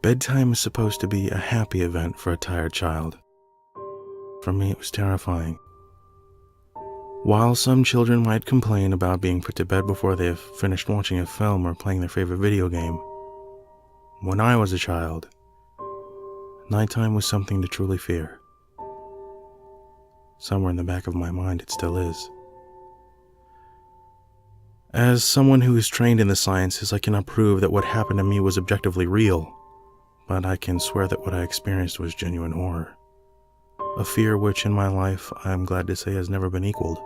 Bedtime is supposed to be a happy event for a tired child. For me, it was terrifying. While some children might complain about being put to bed before they have finished watching a film or playing their favorite video game, when I was a child, nighttime was something to truly fear. Somewhere in the back of my mind, it still is. As someone who is trained in the sciences, I cannot prove that what happened to me was objectively real, but I can swear that what I experienced was genuine horror. A fear which in my life, I am glad to say, has never been equaled.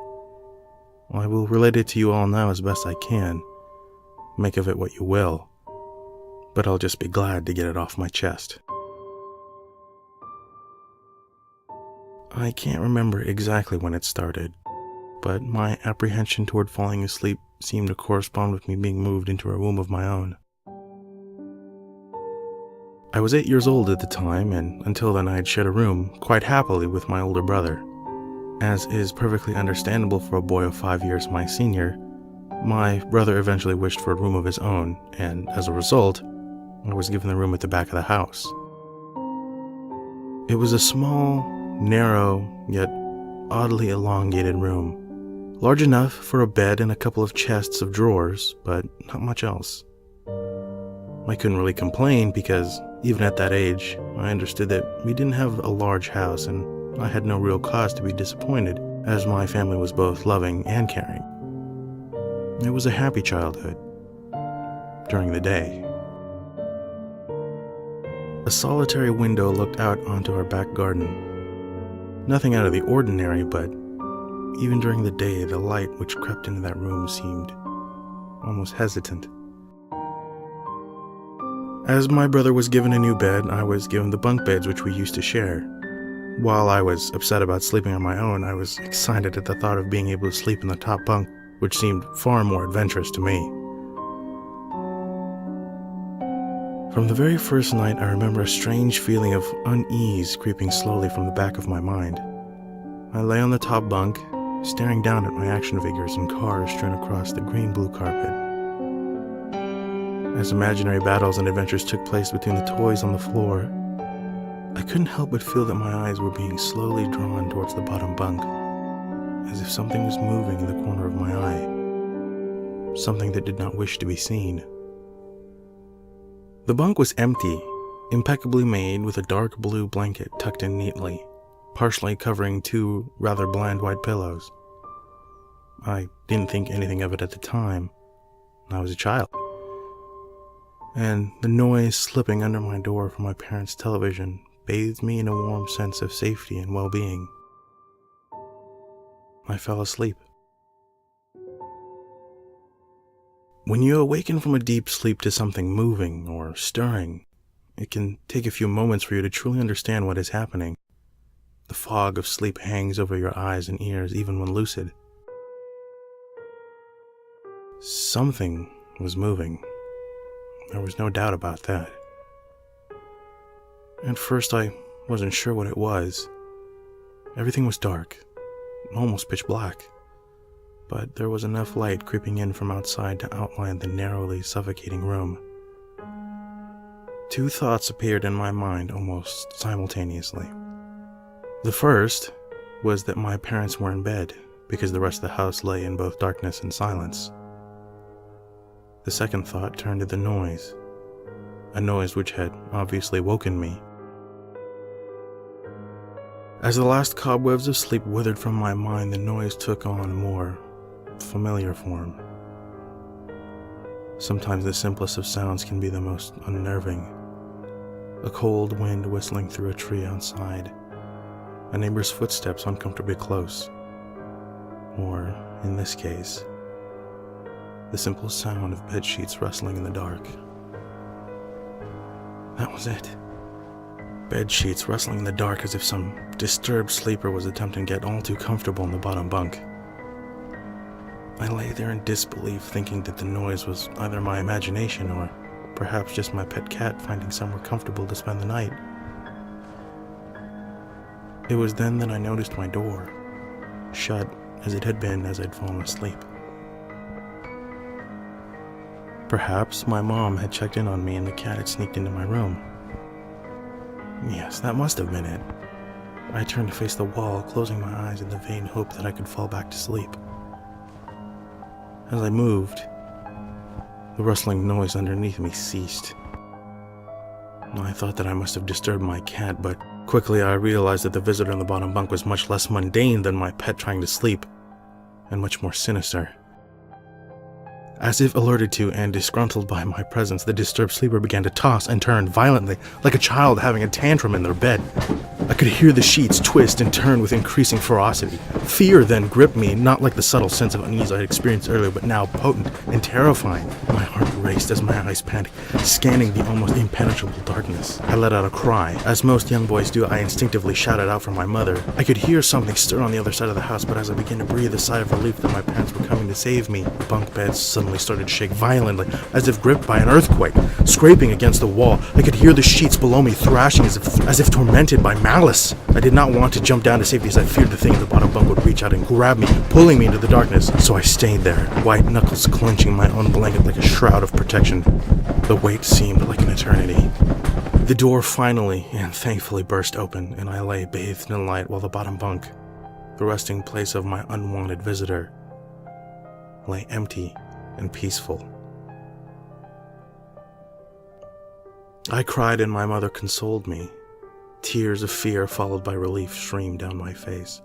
I will relate it to you all now as best I can. Make of it what you will, but I'll just be glad to get it off my chest. I can't remember exactly when it started, but my apprehension toward falling asleep seemed to correspond with me being moved into a room of my own. I was 8 years old at the time, and until then I had shared a room, quite happily, with my older brother. As is perfectly understandable for a boy of 5 years my senior, my brother eventually wished for a room of his own, and as a result, I was given the room at the back of the house. It was a small, narrow, yet oddly elongated room, large enough for a bed and a couple of chests of drawers, but not much else. I couldn't really complain because, even at that age, I understood that we didn't have a large house and I had no real cause to be disappointed, as my family was both loving and caring. It was a happy childhood. During the day. A solitary window looked out onto our back garden. Nothing out of the ordinary, but even during the day, the light which crept into that room seemed almost hesitant. As my brother was given a new bed, I was given the bunk beds which we used to share. While I was upset about sleeping on my own, I was excited at the thought of being able to sleep in the top bunk, which seemed far more adventurous to me. From the very first night, I remember a strange feeling of unease creeping slowly from the back of my mind. I lay on the top bunk, staring down at my action figures and cars strewn across the green-blue carpet. As imaginary battles and adventures took place between the toys on the floor, I couldn't help but feel that my eyes were being slowly drawn towards the bottom bunk, as if something was moving in the corner of my eye, something that did not wish to be seen. The bunk was empty, impeccably made with a dark blue blanket tucked in neatly, partially covering two rather bland white pillows. I didn't think anything of it at the time. I was a child. And the noise slipping under my door from my parents' television bathed me in a warm sense of safety and well-being. I fell asleep. When you awaken from a deep sleep to something moving or stirring, it can take a few moments for you to truly understand what is happening. The fog of sleep hangs over your eyes and ears even when lucid. Something was moving. There was no doubt about that. At first, I wasn't sure what it was. Everything was dark, almost pitch black, but there was enough light creeping in from outside to outline the narrowly suffocating room. Two thoughts appeared in my mind almost simultaneously. The first was that my parents were in bed, because the rest of the house lay in both darkness and silence. The second thought turned to the noise, a noise which had obviously woken me. As the last cobwebs of sleep withered from my mind, the noise took on a more familiar form. Sometimes the simplest of sounds can be the most unnerving. A cold wind whistling through a tree outside, a neighbor's footsteps uncomfortably close, or, in this case, the simple sound of bedsheets rustling in the dark. That was it. Bedsheets rustling in the dark as if some disturbed sleeper was attempting to get all too comfortable in the bottom bunk. I lay there in disbelief, thinking that the noise was either my imagination or perhaps just my pet cat finding somewhere comfortable to spend the night. It was then that I noticed my door, shut as it had been as I'd fallen asleep. Perhaps my mom had checked in on me and the cat had sneaked into my room. Yes, that must have been it. I turned to face the wall, closing my eyes in the vain hope that I could fall back to sleep. As I moved, the rustling noise underneath me ceased. I thought that I must have disturbed my cat, but quickly I realized that the visitor in the bottom bunk was much less mundane than my pet trying to sleep, and much more sinister. As if alerted to and disgruntled by my presence, the disturbed sleeper began to toss and turn violently, like a child having a tantrum in their bed. I could hear the sheets twist and turn with increasing ferocity. Fear then gripped me, not like the subtle sense of unease I had experienced earlier, but now potent and terrifying. My heart raced as my eyes panicked, scanning the almost impenetrable darkness. I let out a cry. As most young boys do, I instinctively shouted out for my mother. I could hear something stir on the other side of the house, but as I began to breathe a sigh of relief that my parents were coming to save me, the bunk beds suddenly started to shake violently, as if gripped by an earthquake. Scraping against the wall, I could hear the sheets below me thrashing as if tormented by malice. I did not want to jump down to safety, as I feared the thing in the bottom bunk would reach out and grab me, pulling me into the darkness. So I stayed there, white knuckles clenching my own blanket like a shroud of protection. The wait seemed like an eternity. The door finally and thankfully burst open, and I lay bathed in light while the bottom bunk, the resting place of my unwanted visitor, lay empty and peaceful. I cried and my mother consoled me. Tears of fear followed by relief streamed down my face.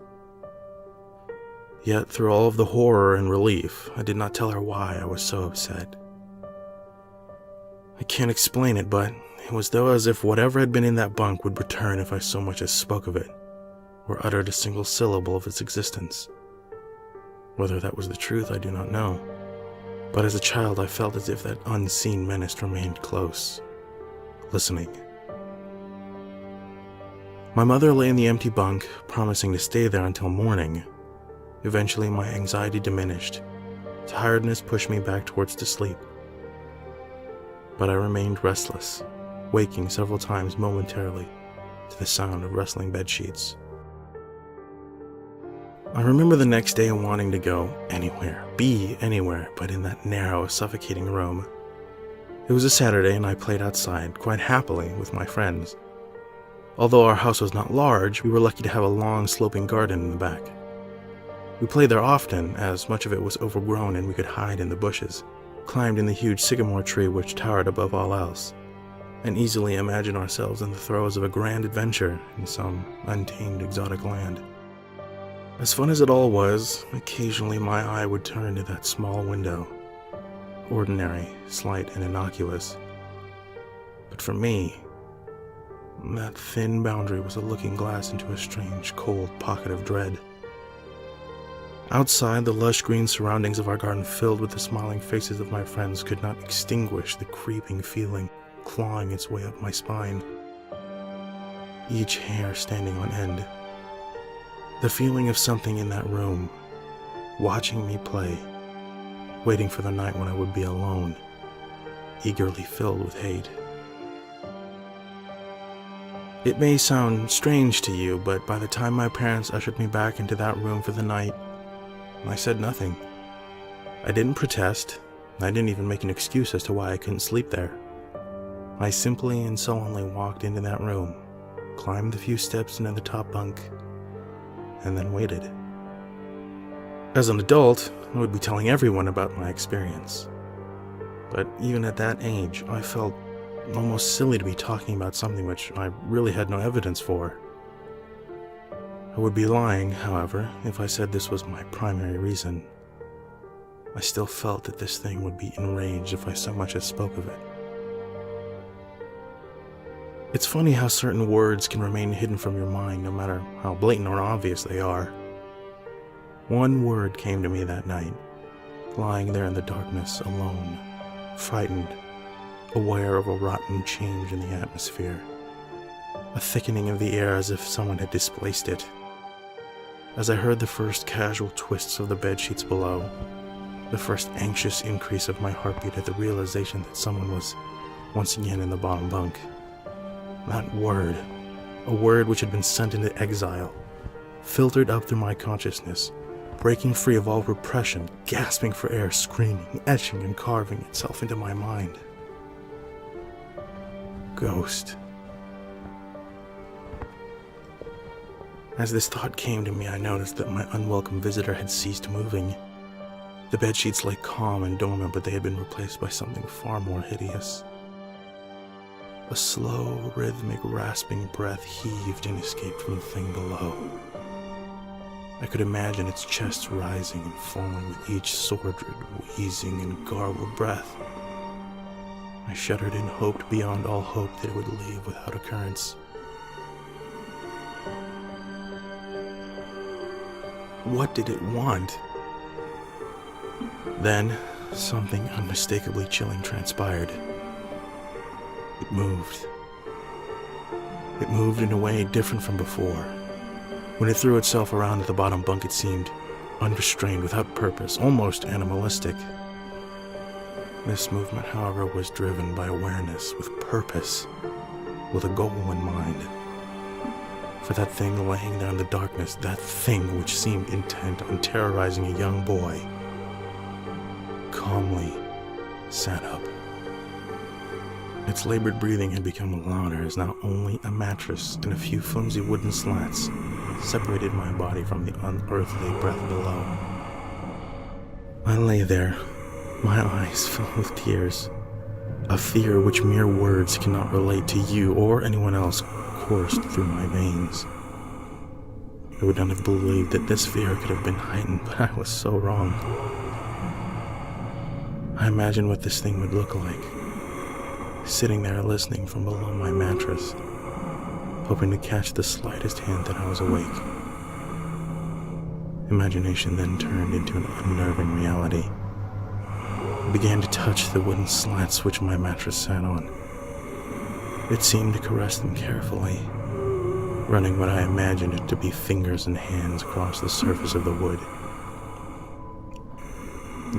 Yet through all of the horror and relief, I did not tell her why I was so upset. I can't explain it, but it was though as if whatever had been in that bunk would return if I so much as spoke of it, or uttered a single syllable of its existence. Whether that was the truth, I do not know. But as a child, I felt as if that unseen menace remained close, listening. My mother lay in the empty bunk, promising to stay there until morning. Eventually, my anxiety diminished. Tiredness pushed me back towards to sleep. But I remained restless, waking several times momentarily to the sound of rustling bedsheets. I remember the next day wanting to go anywhere, be anywhere, but in that narrow, suffocating room. It was a Saturday and I played outside, quite happily, with my friends. Although our house was not large, we were lucky to have a long, sloping garden in the back. We played there often, as much of it was overgrown and we could hide in the bushes, climbed in the huge sycamore tree which towered above all else, and easily imagine ourselves in the throes of a grand adventure in some untamed exotic land. As fun as it all was, occasionally my eye would turn to that small window. Ordinary, slight, and innocuous. But for me, that thin boundary was a looking glass into a strange, cold pocket of dread. Outside, the lush green surroundings of our garden filled with the smiling faces of my friends could not extinguish the creeping feeling clawing its way up my spine, each hair standing on end. The feeling of something in that room, watching me play, waiting for the night when I would be alone, eagerly filled with hate. It may sound strange to you, but by the time my parents ushered me back into that room for the night, I said nothing. I didn't protest. I didn't even make an excuse as to why I couldn't sleep there. I simply and sullenly walked into that room, climbed the few steps into the top bunk, and then waited. As an adult, I would be telling everyone about my experience. But even at that age, I felt almost silly to be talking about something which I really had no evidence for. I would be lying, however, if I said this was my primary reason. I still felt that this thing would be enraged if I so much as spoke of it. It's funny how certain words can remain hidden from your mind no matter how blatant or obvious they are. One word came to me that night, lying there in the darkness, alone, frightened, aware of a rotten change in the atmosphere, a thickening of the air as if someone had displaced it. As I heard the first casual twists of the bedsheets below, the first anxious increase of my heartbeat at the realization that someone was once again in the bottom bunk. That word, a word which had been sent into exile, filtered up through my consciousness, breaking free of all repression, gasping for air, screaming, etching and carving itself into my mind. Ghost. As this thought came to me, I noticed that my unwelcome visitor had ceased moving. The bedsheets lay calm and dormant, but they had been replaced by something far more hideous. A slow, rhythmic, rasping breath heaved and escaped from the thing below. I could imagine its chest rising and falling with each sordid, wheezing, and garbled breath. I shuddered and hoped beyond all hope that it would leave without occurrence. What did it want? Then, something unmistakably chilling transpired. It moved. It moved in a way different from before. When it threw itself around at the bottom bunk, it seemed unrestrained, without purpose, almost animalistic. This movement, however, was driven by awareness, with purpose, with a goal in mind. For that thing laying there in the darkness, that thing which seemed intent on terrorizing a young boy, calmly sat up. Its labored breathing had become louder as now only a mattress and a few flimsy wooden slats separated my body from the unearthly breath below. I lay there, my eyes filled with tears. A fear which mere words cannot relate to you or anyone else coursed through my veins. I would not have believed that this fear could have been heightened, but I was so wrong. I imagined what this thing would look like, sitting there listening from below my mattress, hoping to catch the slightest hint that I was awake. Imagination then turned into an unnerving reality. I began to touch the wooden slats which my mattress sat on. It seemed to caress them carefully, running what I imagined it to be fingers and hands across the surface of the wood.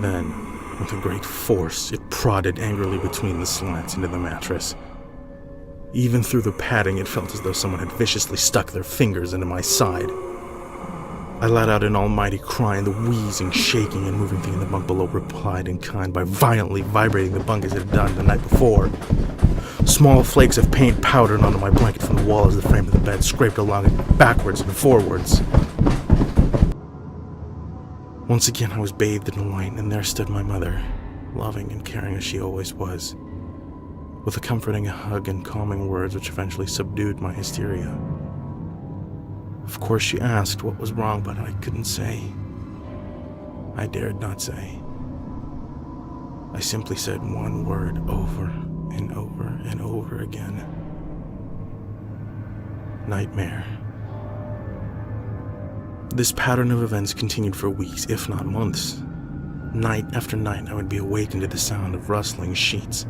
Then, with a great force, it prodded angrily between the slats into the mattress. Even through the padding, it felt as though someone had viciously stuck their fingers into my side. I let out an almighty cry, and the wheezing, shaking, and moving thing in the bunk below replied in kind by violently vibrating the bunk as it had done the night before. Small flakes of paint powdered onto my blanket from the wall as the frame of the bed scraped along it backwards and forwards. Once again I was bathed in light, and there stood my mother, loving and caring as she always was, with a comforting hug and calming words which eventually subdued my hysteria. Of course she asked what was wrong, but I couldn't say. I dared not say. I simply said one word over and over and over again. Nightmare. This pattern of events continued for weeks, if not months. Night after night, I would be awakened to the sound of rustling sheets.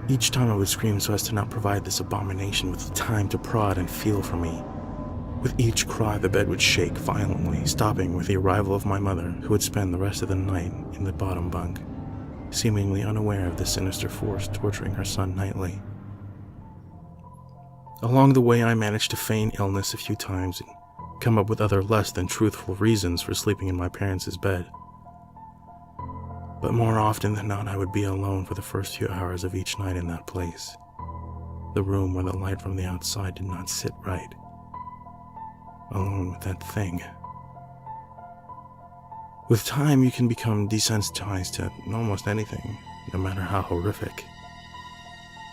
Each time I would scream so as to not provide this abomination with the time to prod and feel for me. With each cry, the bed would shake violently, stopping with the arrival of my mother, who would spend the rest of the night in the bottom bunk, seemingly unaware of the sinister force torturing her son nightly. Along the way, I managed to feign illness a few times and come up with other less than truthful reasons for sleeping in my parents' bed. But more often than not, I would be alone for the first few hours of each night in that place, the room where the light from the outside did not sit right, alone with that thing. With time, you can become desensitized to almost anything, no matter how horrific.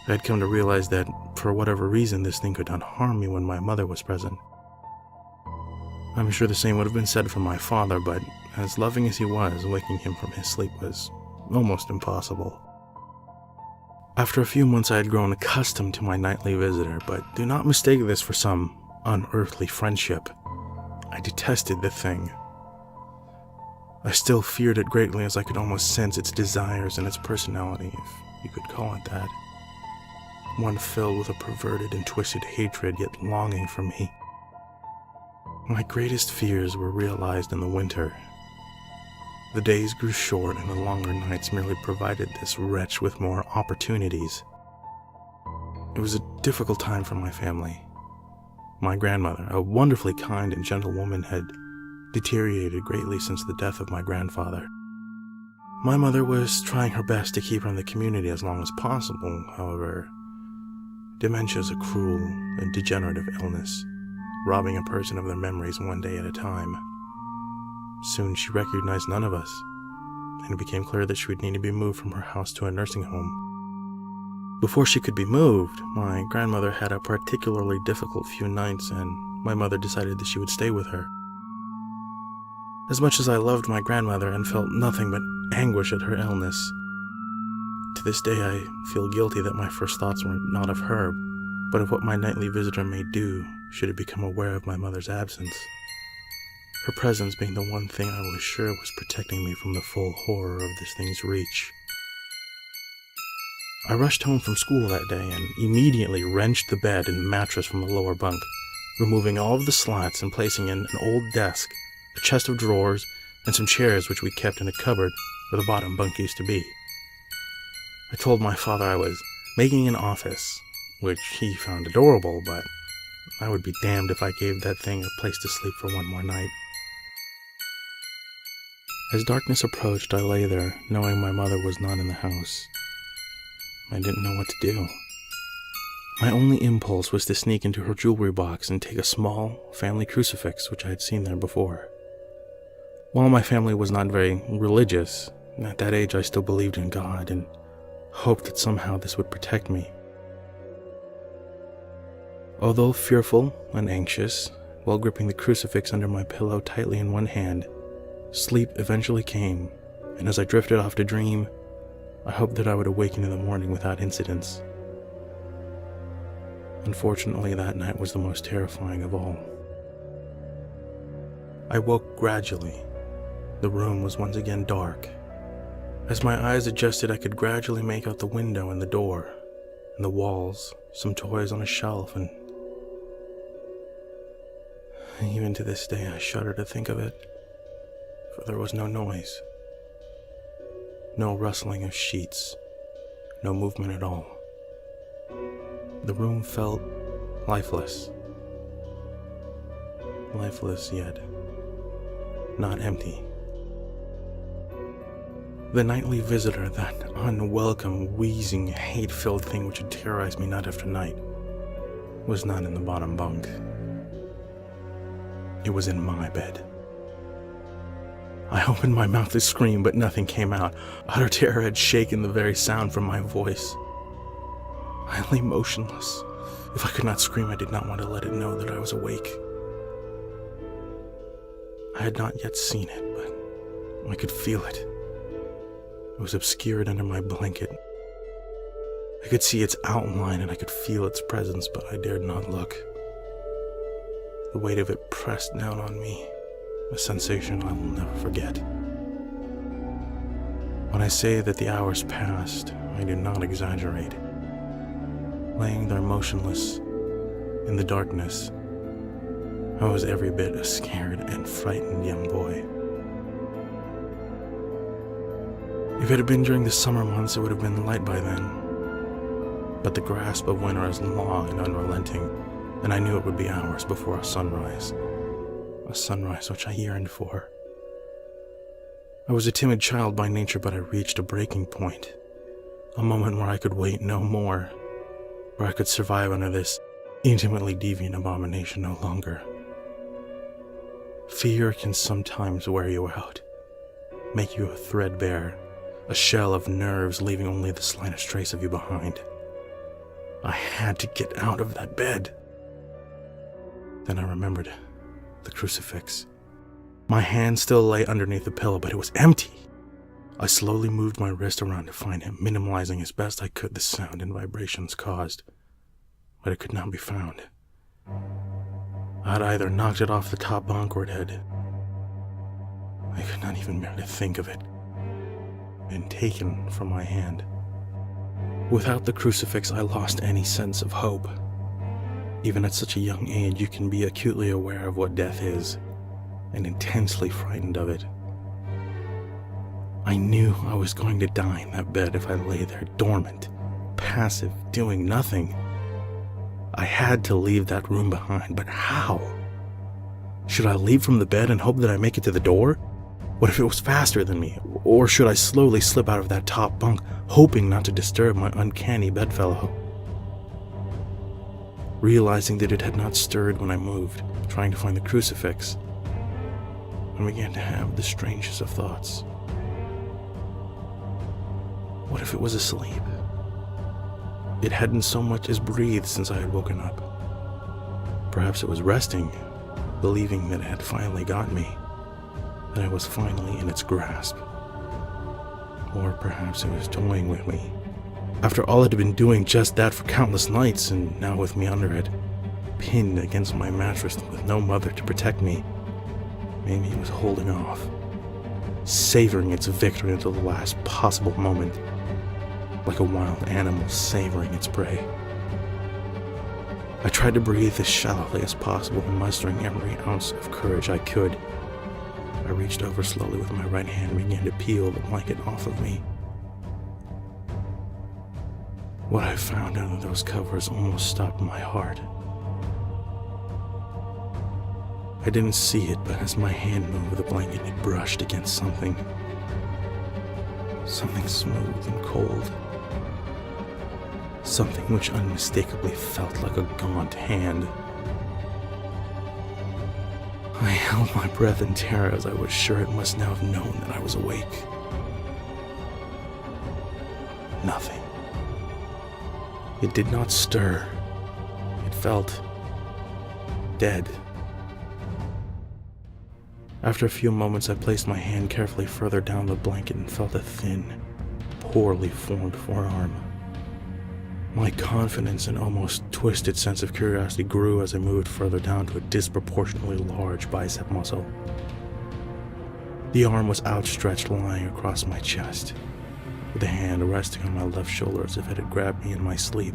I had come to realize that, for whatever reason, this thing could not harm me when my mother was present. I'm sure the same would have been said for my father, but as loving as he was, waking him from his sleep was almost impossible. After a few months, I had grown accustomed to my nightly visitor, but do not mistake this for some unearthly friendship. I detested the thing. I still feared it greatly, as I could almost sense its desires and its personality, if you could call it that. One filled with a perverted and twisted hatred, yet longing for me. My greatest fears were realized in the winter. The days grew short, and the longer nights merely provided this wretch with more opportunities. It was a difficult time for my family. My grandmother, a wonderfully kind and gentle woman, had deteriorated greatly since the death of my grandfather. My mother was trying her best to keep her in the community as long as possible. However, dementia is a cruel and degenerative illness, robbing a person of their memories one day at a time. Soon she recognized none of us, and it became clear that she would need to be moved from her house to a nursing home. Before she could be moved, my grandmother had a particularly difficult few nights, and my mother decided that she would stay with her. As much as I loved my grandmother and felt nothing but anguish at her illness, to this day I feel guilty that my first thoughts were not of her, but of what my nightly visitor may do should it become aware of my mother's absence. Her presence being the one thing I was sure was protecting me from the full horror of this thing's reach. I rushed home from school that day and immediately wrenched the bed and mattress from the lower bunk, removing all of the slats and placing in an old desk, a chest of drawers, and some chairs which we kept in a cupboard where the bottom bunk used to be. I told my father I was making an office, which he found adorable, but I would be damned if I gave that thing a place to sleep for one more night. As darkness approached, I lay there, knowing my mother was not in the house. I didn't know what to do. My only impulse was to sneak into her jewelry box and take a small family crucifix which I had seen there before. While my family was not very religious, at that age I still believed in God and hoped that somehow this would protect me. Although fearful and anxious, while gripping the crucifix under my pillow tightly in one hand, sleep eventually came, and as I drifted off to dream, I hoped that I would awaken in the morning without incidents. Unfortunately, that night was the most terrifying of all. I woke gradually. The room was once again dark. As my eyes adjusted, I could gradually make out the window and the door, and the walls, some toys on a shelf, and even to this day I shudder to think of it, for there was no noise, no rustling of sheets, no movement at all. The room felt lifeless. Lifeless yet not empty. The nightly visitor, that unwelcome, wheezing, hate-filled thing which had terrorized me night after night, was not in the bottom bunk. It was in my bed. I opened my mouth to scream, but nothing came out. Utter terror had shaken the very sound from my voice. I lay motionless. If I could not scream, I did not want to let it know that I was awake. I had not yet seen it, but I could feel it. It was obscured under my blanket. I could see its outline and I could feel its presence, but I dared not look. The weight of it pressed down on me, a sensation I will never forget. When I say that the hours passed, I do not exaggerate. Laying there motionless, in the darkness, I was every bit a scared and frightened young boy. If it had been during the summer months, it would have been light by then. But the grasp of winter is long and unrelenting, and I knew it would be hours before a sunrise which I yearned for. I was a timid child by nature, but I reached a breaking point, a moment where I could wait no more, where I could survive under this intimately deviant abomination no longer. Fear can sometimes wear you out, make you a threadbare, a shell of nerves leaving only the slightest trace of you behind. I had to get out of that bed. Then I remembered the crucifix. My hand still lay underneath the pillow, but it was empty. I slowly moved my wrist around to find it, minimalizing as best I could the sound and vibrations caused, but it could not be found. I had either knocked it off the top bunk or it had, I could not even bear to think of it, been taken from my hand. Without the crucifix, I lost any sense of hope. Even at such a young age, you can be acutely aware of what death is, and intensely frightened of it. I knew I was going to die in that bed if I lay there dormant, passive, doing nothing. I had to leave that room behind, but how? Should I leap from the bed and hope that I make it to the door? What if it was faster than me? Or should I slowly slip out of that top bunk, hoping not to disturb my uncanny bedfellow? Realizing that it had not stirred when I moved, trying to find the crucifix, and began to have the strangest of thoughts. What if it was asleep? It hadn't so much as breathed since I had woken up. Perhaps it was resting, believing that it had finally got me, that I was finally in its grasp. Or perhaps it was toying with me. After all, it had been doing just that for countless nights, and now with me under it, pinned against my mattress with no mother to protect me, maybe it was holding off, savoring its victory until the last possible moment, like a wild animal savoring its prey. I tried to breathe as shallowly as possible, and mustering every ounce of courage I could, I reached over slowly with my right hand and began to peel the blanket off of me. What I found under those covers almost stopped my heart. I didn't see it, but as my hand moved the blanket, it brushed against something smooth and cold. Something which unmistakably felt like a gaunt hand. I held my breath in terror, as I was sure it must now have known that I was awake. Nothing. It did not stir. It felt dead. After a few moments, I placed my hand carefully further down the blanket and felt a thin, poorly formed forearm. My confidence and almost twisted sense of curiosity grew as I moved further down to a disproportionately large bicep muscle. The arm was outstretched, lying across my chest, with a hand resting on my left shoulder as if it had grabbed me in my sleep.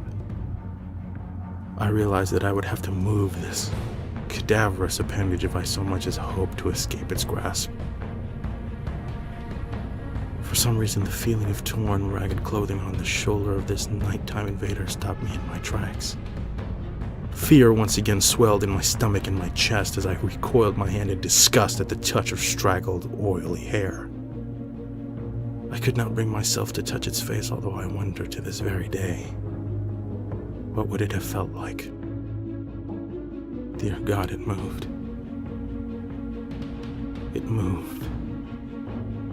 I realized that I would have to move this cadaverous appendage if I so much as hoped to escape its grasp. For some reason, the feeling of torn, ragged clothing on the shoulder of this nighttime invader stopped me in my tracks. Fear once again swelled in my stomach and my chest as I recoiled my hand in disgust at the touch of straggled, oily hair. I could not bring myself to touch its face, although I wonder to this very day, what would it have felt like? Dear God, it moved. It moved.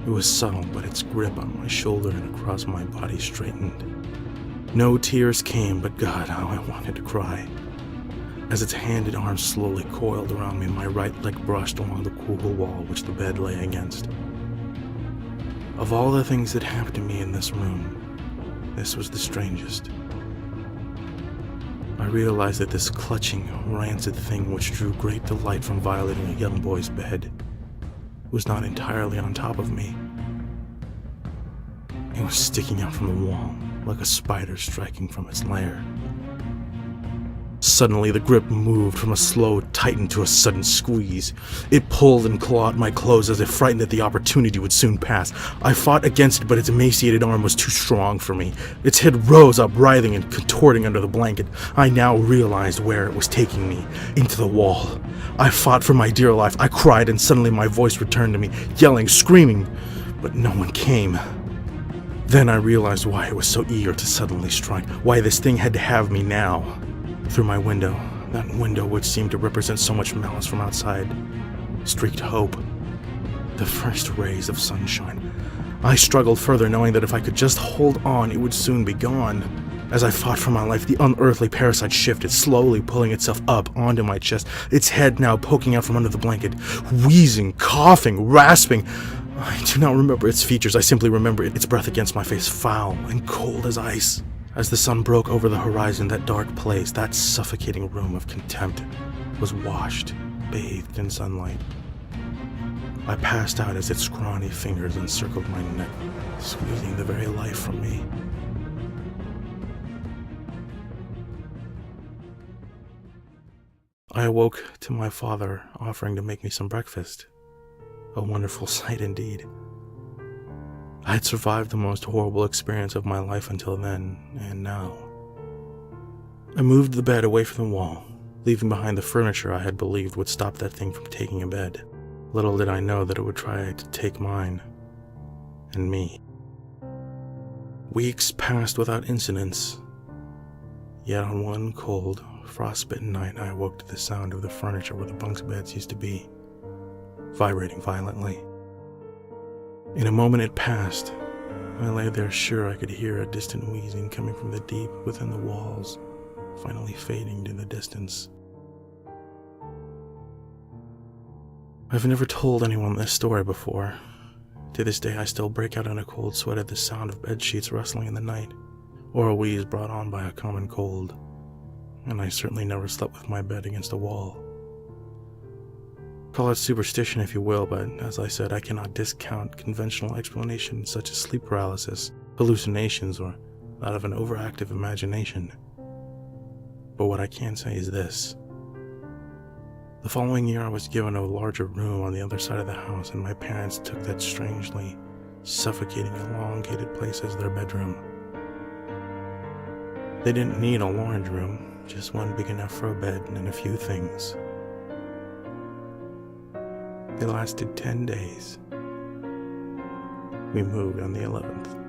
It was subtle, but its grip on my shoulder and across my body straightened. No tears came, but God, how I wanted to cry. As its hand and arm slowly coiled around me, my right leg brushed along the cool wall which the bed lay against. Of all the things that happened to me in this room, this was the strangest. I realized that this clutching, rancid thing which drew great delight from violating a young boy's bed was not entirely on top of me. It was sticking out from the wall, like a spider striking from its lair. Suddenly, the grip moved from a slow tighten to a sudden squeeze. It pulled and clawed my clothes as if frightened that the opportunity would soon pass. I fought against it, but its emaciated arm was too strong for me. Its head rose up, writhing and contorting under the blanket. I now realized where it was taking me, into the wall. I fought for my dear life. I cried, and suddenly my voice returned to me, yelling, screaming, but no one came. Then I realized why it was so eager to suddenly strike, why this thing had to have me now. Through my window, that window which seemed to represent so much malice from outside, streaked hope, the first rays of sunshine. I struggled further, knowing that if I could just hold on, it would soon be gone. As I fought for my life, the unearthly parasite shifted, slowly pulling itself up onto my chest, its head now poking out from under the blanket, wheezing, coughing, rasping. I do not remember its features, I simply remember its breath against my face, foul and cold as ice. As the sun broke over the horizon, that dark place, that suffocating room of contempt, was washed, bathed in sunlight. I passed out as its scrawny fingers encircled my neck, squeezing the very life from me. I awoke to my father offering to make me some breakfast. A wonderful sight indeed. I had survived the most horrible experience of my life until then, and now. I moved the bed away from the wall, leaving behind the furniture I had believed would stop that thing from taking a bed. Little did I know that it would try to take mine, and me. Weeks passed without incidents, yet on one cold, frostbitten night, I awoke to the sound of the furniture where the bunk beds used to be, vibrating violently. In a moment it passed. I lay there sure I could hear a distant wheezing coming from the deep within the walls, finally fading to the distance. I've never told anyone this story before. To this day, I still break out in a cold sweat at the sound of bed sheets rustling in the night, or a wheeze brought on by a common cold, and I certainly never slept with my bed against a wall. Call it superstition if you will, but as I said, I cannot discount conventional explanations such as sleep paralysis, hallucinations, or that of an overactive imagination. But what I can say is this. The following year I was given a larger room on the other side of the house, and my parents took that strangely suffocating, elongated place as their bedroom. They didn't need a large room, just one big enough for a bed and a few things. They lasted 10 days. We moved on the 11th.